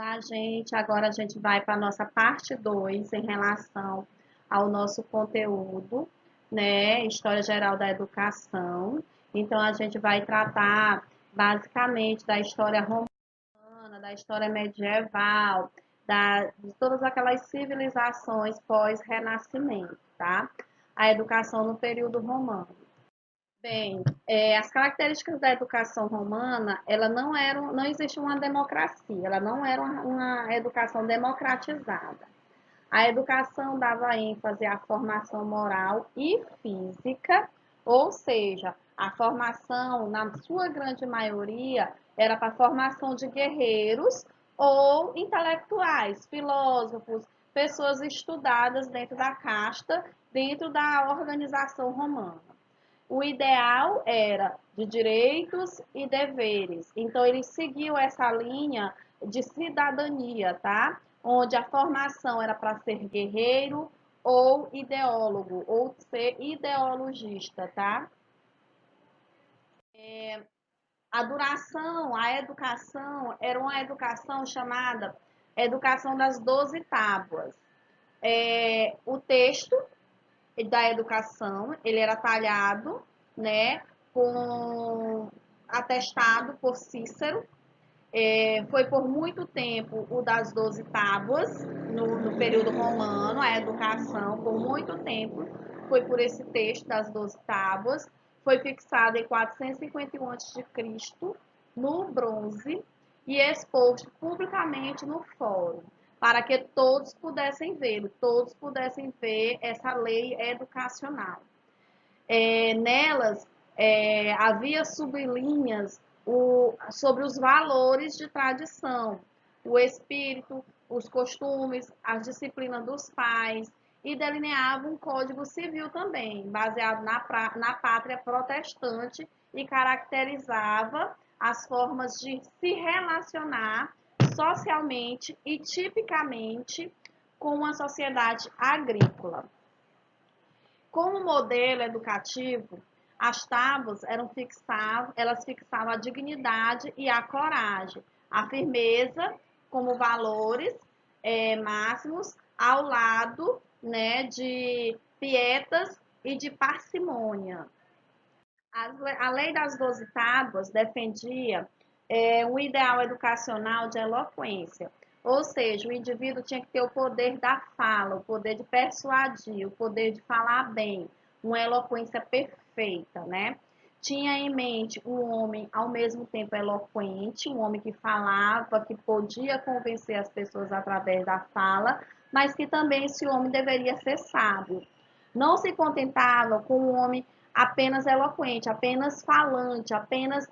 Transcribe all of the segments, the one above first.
Olá, gente. Agora a gente vai para a nossa parte 2 em relação ao nosso conteúdo, né? História Geral da Educação. Então, a gente vai tratar basicamente da história romana, da história medieval, de todas aquelas civilizações pós-renascimento, tá? A educação no período romano. Bem, as características da educação romana, ela não existe uma democracia, ela não era uma educação democratizada. A educação dava ênfase à formação moral e física, ou seja, a formação, na sua grande maioria, era para a formação de guerreiros ou intelectuais, filósofos, pessoas estudadas dentro da casta, dentro da organização romana. O ideal era de direitos e deveres. Então, eles seguiam essa linha de cidadania, tá? Onde a formação era para ser guerreiro ou ideólogo, ou ser ideologista, tá? A duração, a educação, era uma educação chamada Educação das 12 Tábuas. O texto da educação, ele era talhado, né, com atestado por Cícero. Foi por muito tempo o das 12 tábuas, no período romano, a educação, por muito tempo, foi por esse texto das 12 tábuas. Foi fixado em 451 a.C., no bronze, e exposto publicamente no fórum, para que todos pudessem vê-lo, todos pudessem ver essa lei educacional. Nelas havia sublinhas sobre os valores de tradição, o espírito, os costumes, as disciplinas dos pais, e delineava um código civil também, baseado na pátria protestante, e caracterizava as formas de se relacionar socialmente e tipicamente com uma sociedade agrícola. Como modelo educativo, as tábuas elas fixavam a dignidade e a coragem, a firmeza como valores máximos, ao lado, né, de pietas e de parcimônia. A lei das 12 tábuas defendia um ideal educacional de eloquência, ou seja, o indivíduo tinha que ter o poder da fala, o poder de persuadir, o poder de falar bem, uma eloquência perfeita, né? Tinha em mente um homem ao mesmo tempo eloquente, um homem que falava, que podia convencer as pessoas através da fala, mas que também esse homem deveria ser sábio. Não se contentava com um homem apenas eloquente, apenas falante, apenas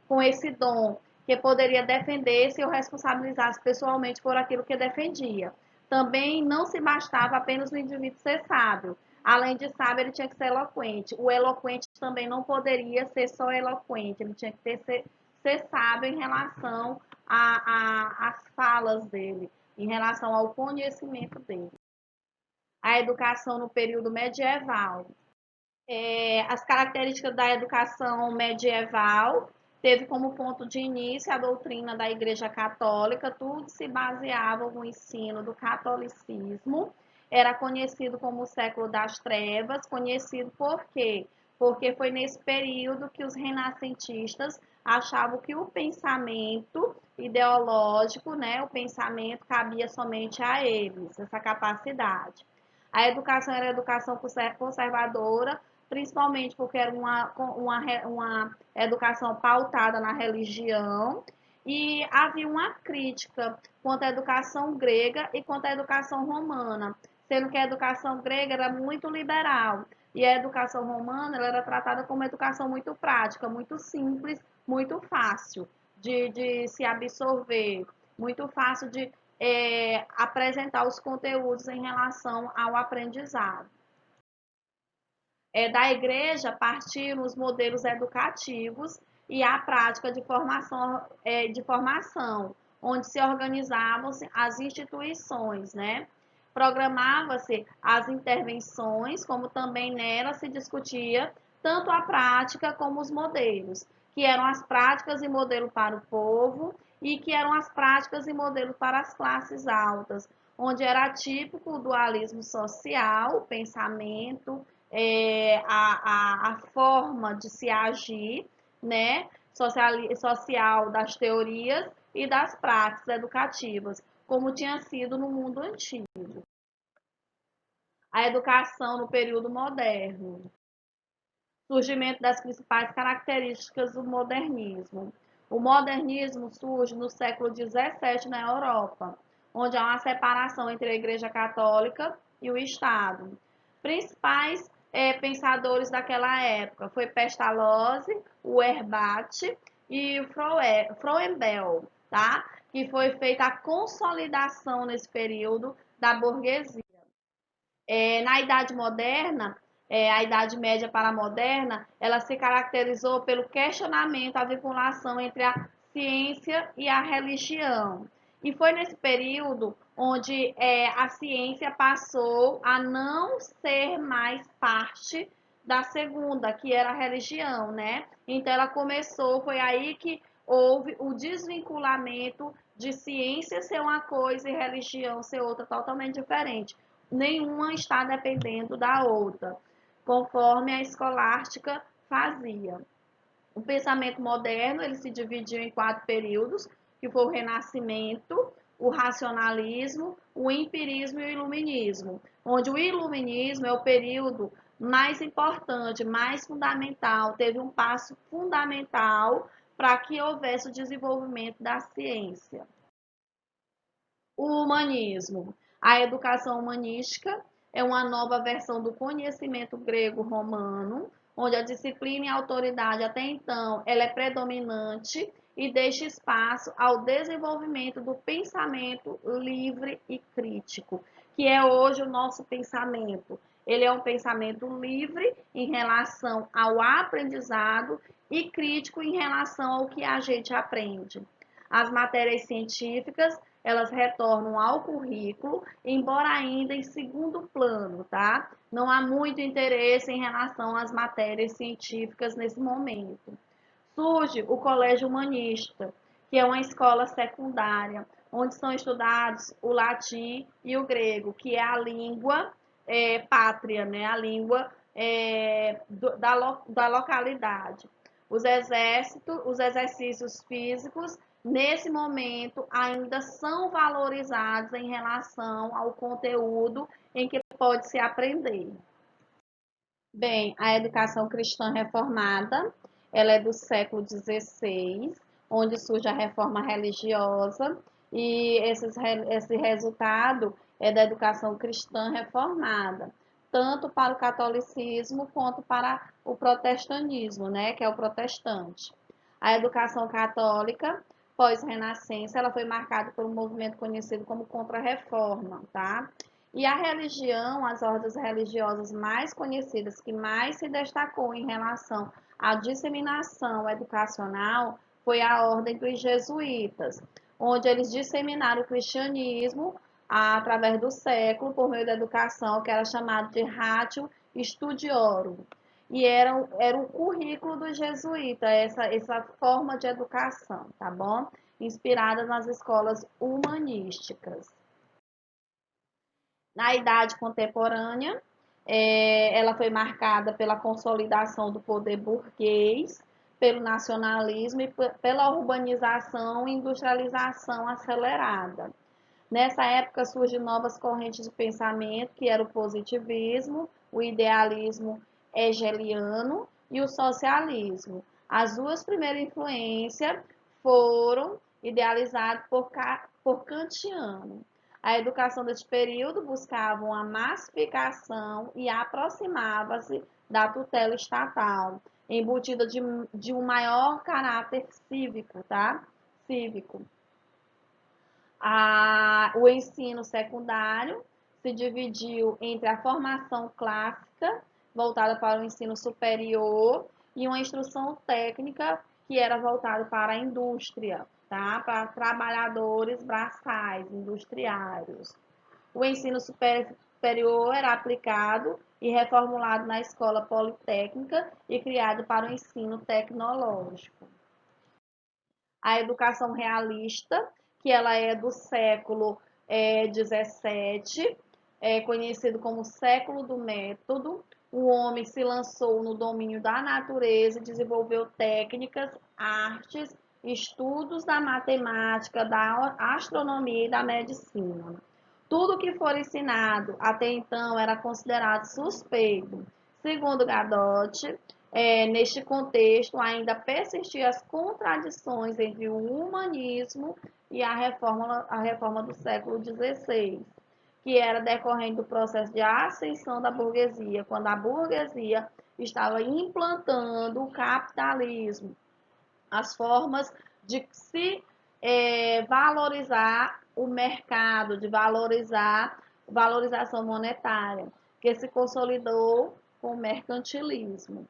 com esse dom, que poderia defender-se ou responsabilizar-se pessoalmente por aquilo que defendia. Também não se bastava apenas o indivíduo ser sábio. Além de sábio, ele tinha que ser eloquente. O eloquente também não poderia ser só eloquente, ele tinha que ser sábio em relação às falas dele, em relação ao conhecimento dele. A educação no período medieval. As características da educação medieval teve como ponto de início a doutrina da Igreja Católica, tudo se baseava no ensino do catolicismo, era conhecido como o século das trevas, conhecido por quê? Porque foi nesse período que os renascentistas achavam que o pensamento ideológico, né, o pensamento cabia somente a eles, essa capacidade. A educação era educação conservadora, principalmente porque era uma educação pautada na religião, e havia uma crítica quanto à educação grega e quanto à educação romana, sendo que a educação grega era muito liberal, e a educação romana ela era tratada como uma educação muito prática, muito simples, muito fácil de se absorver, muito fácil de apresentar os conteúdos em relação ao aprendizado. Da igreja partiram os modelos educativos e a prática de formação, onde se organizavam as instituições, né? Programava-se as intervenções, como também nela se discutia tanto a prática como os modelos, que eram as práticas e modelo para o povo e que eram as práticas e modelos para as classes altas, onde era típico o dualismo social, o pensamento, a forma de se agir, né, social das teorias e das práticas educativas, como tinha sido no mundo antigo. A educação no período moderno. Surgimento das principais características do modernismo. O modernismo surge no século XVII na Europa, onde há uma separação entre a Igreja Católica e o Estado. Principais pensadores daquela época foi Pestalozzi, o Herbart e o Froebel, tá? Que foi feita a consolidação nesse período da burguesia. Na Idade Moderna, a Idade Média para a Moderna, ela se caracterizou pelo questionamento, a vinculação entre a ciência e a religião. E foi nesse período onde a ciência passou a não ser mais parte da segunda, que era a religião, né? Então ela começou, foi aí que houve o desvinculamento de ciência ser uma coisa e religião ser outra totalmente diferente. Nenhuma está dependendo da outra, conforme a escolástica fazia. O pensamento moderno ele se dividiu em 4 períodos, que foi o Renascimento, o Racionalismo, o Empirismo e o Iluminismo, onde o Iluminismo é o período mais importante, mais fundamental, teve um passo fundamental para que houvesse o desenvolvimento da ciência. O humanismo. A educação humanística é uma nova versão do conhecimento grego-romano, onde a disciplina e a autoridade até então ela é predominante e deixa espaço ao desenvolvimento do pensamento livre e crítico, que é hoje o nosso pensamento. Ele é um pensamento livre em relação ao aprendizado e crítico em relação ao que a gente aprende. As matérias científicas elas retornam ao currículo, embora ainda em segundo plano, tá? Não há muito interesse em relação às matérias científicas nesse momento. Surge o Colégio Humanista, que é uma escola secundária, onde são estudados o latim e o grego, que é a língua pátria, né? A língua da localidade. Os exercícios físicos nesse momento ainda são valorizados em relação ao conteúdo em que pode se aprender. Bem, a educação cristã reformada, ela é do século XVI, onde surge a reforma religiosa, e esse resultado é da educação cristã reformada, tanto para o catolicismo quanto para o protestantismo, né, que é o protestante. A educação católica pós-renascença, ela foi marcada por um movimento conhecido como Contra-Reforma, tá? E a religião, as ordens religiosas mais conhecidas, que mais se destacou em relação à disseminação educacional, foi a ordem dos jesuítas, onde eles disseminaram o cristianismo através do século por meio da educação, que era chamado de Ratio Studiorum. E era o currículo do jesuíta, essa forma de educação, tá bom? Inspirada nas escolas humanísticas. Na idade contemporânea, ela foi marcada pela consolidação do poder burguês, pelo nacionalismo e pela urbanização e industrialização acelerada. Nessa época surgem novas correntes de pensamento, que era o positivismo, o idealismo hegeliano e o socialismo. As duas primeiras influências foram idealizadas por Kantiano. A educação deste período buscava uma massificação e aproximava-se da tutela estatal, embutida de um maior caráter cívico, tá? Cívico. O ensino secundário se dividiu entre a formação clássica, voltada para o ensino superior, e uma instrução técnica, que era voltada para a indústria, tá? Para trabalhadores braçais, industriários. O ensino superior era aplicado e reformulado na escola politécnica e criado para o ensino tecnológico. A educação realista, que ela é do século XVII, é conhecido como século do método. O homem se lançou no domínio da natureza e desenvolveu técnicas, artes, estudos da matemática, da astronomia e da medicina. Tudo que for ensinado até então era considerado suspeito. Segundo Gadot, neste contexto ainda persistiam as contradições entre o humanismo e a reforma do século XVI, que era decorrente do processo de ascensão da burguesia, quando a burguesia estava implantando o capitalismo, as formas de se valorizar o mercado, de valorização monetária, que se consolidou com o mercantilismo.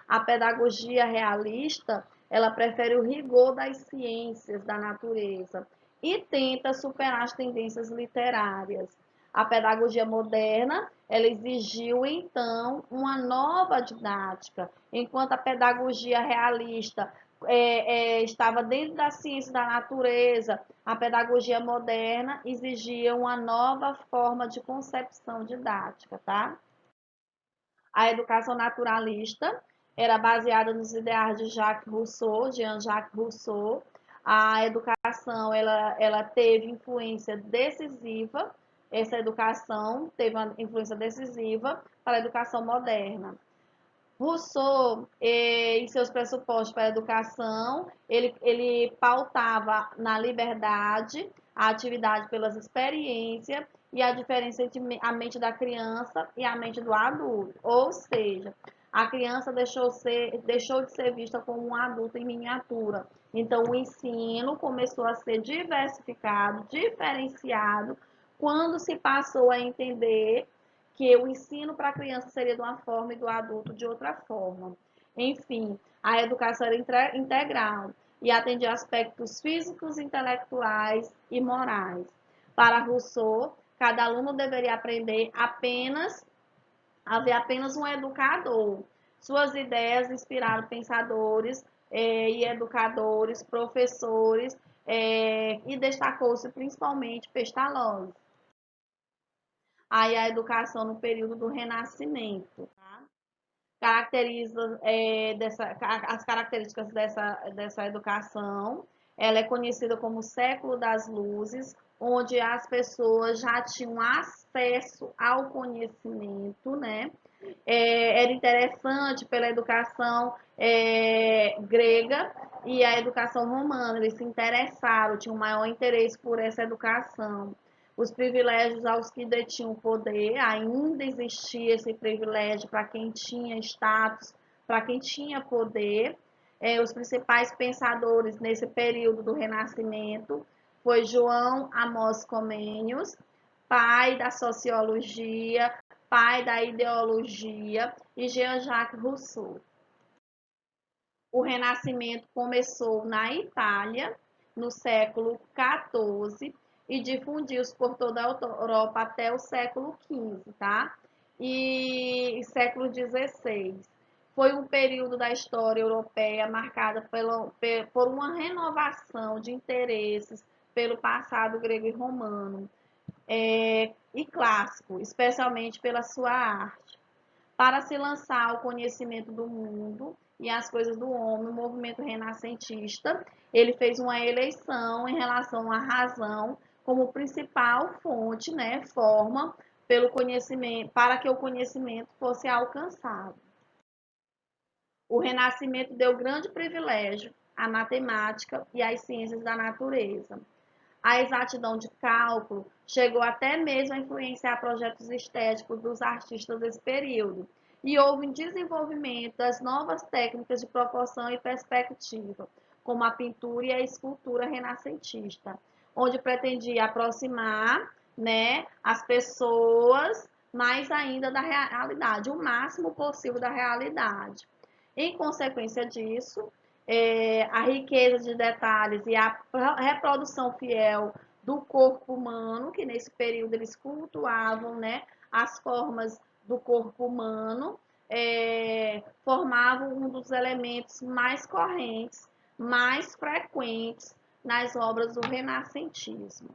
A pedagogia realista, ela prefere o rigor das ciências da natureza e tenta superar as tendências literárias. A pedagogia moderna, ela exigiu então uma nova didática, enquanto a pedagogia realista estava dentro da ciência da natureza, a pedagogia moderna exigia uma nova forma de concepção didática, tá? A educação naturalista era baseada nos ideais de Jacques Rousseau, Jean-Jacques Rousseau. A educação ela teve influência decisiva, essa educação teve uma influência decisiva para a educação moderna. Rousseau, em seus pressupostos para a educação, ele pautava na liberdade, a atividade pelas experiências e a diferença entre a mente da criança e a mente do adulto. Ou seja, a criança deixou de ser vista como um adulto em miniatura. Então, o ensino começou a ser diversificado, diferenciado, quando se passou a entender que o ensino para a criança seria de uma forma e do adulto de outra forma. Enfim, a educação era integral e atendia aspectos físicos, intelectuais e morais. Para Rousseau, cada aluno deveria aprender haver apenas um educador. Suas ideias inspiraram pensadores e educadores, professores, e destacou-se principalmente Pestalozzi. Aí a educação no período do Renascimento, tá? As características dessa educação, ela é conhecida como século das luzes, onde as pessoas já tinham acesso ao conhecimento, né? Era interessante pela educação grega e a educação romana, eles se interessaram, tinham maior interesse por essa educação. Os privilégios aos que detinham poder, ainda existia esse privilégio para quem tinha status, para quem tinha poder. Os principais pensadores nesse período do Renascimento foi João Amós Comênios, pai da sociologia, pai da ideologia, e Jean-Jacques Rousseau. O Renascimento começou na Itália, no século XIV, e difundiu-se por toda a Europa até o século XV, tá? E século XVI. Foi um período da história europeia marcada por uma renovação de interesses pelo passado grego e romano, e clássico, especialmente pela sua arte. Para se lançar ao conhecimento do mundo e as coisas do homem, o movimento renascentista, ele fez uma eleição em relação à razão como principal fonte, né, forma pelo conhecimento, para que o conhecimento fosse alcançado. O Renascimento deu grande privilégio à matemática e às ciências da natureza. A exatidão de cálculo chegou até mesmo a influenciar projetos estéticos dos artistas desse período, e houve um desenvolvimento das novas técnicas de proporção e perspectiva, como a pintura e a escultura renascentista, onde pretendia aproximar, né, as pessoas mais ainda da realidade, o máximo possível da realidade. Em consequência disso, a riqueza de detalhes e a reprodução fiel do corpo humano, que nesse período eles cultuavam, né, as formas do corpo humano, formavam um dos elementos mais correntes mais frequentes nas obras do renascentismo.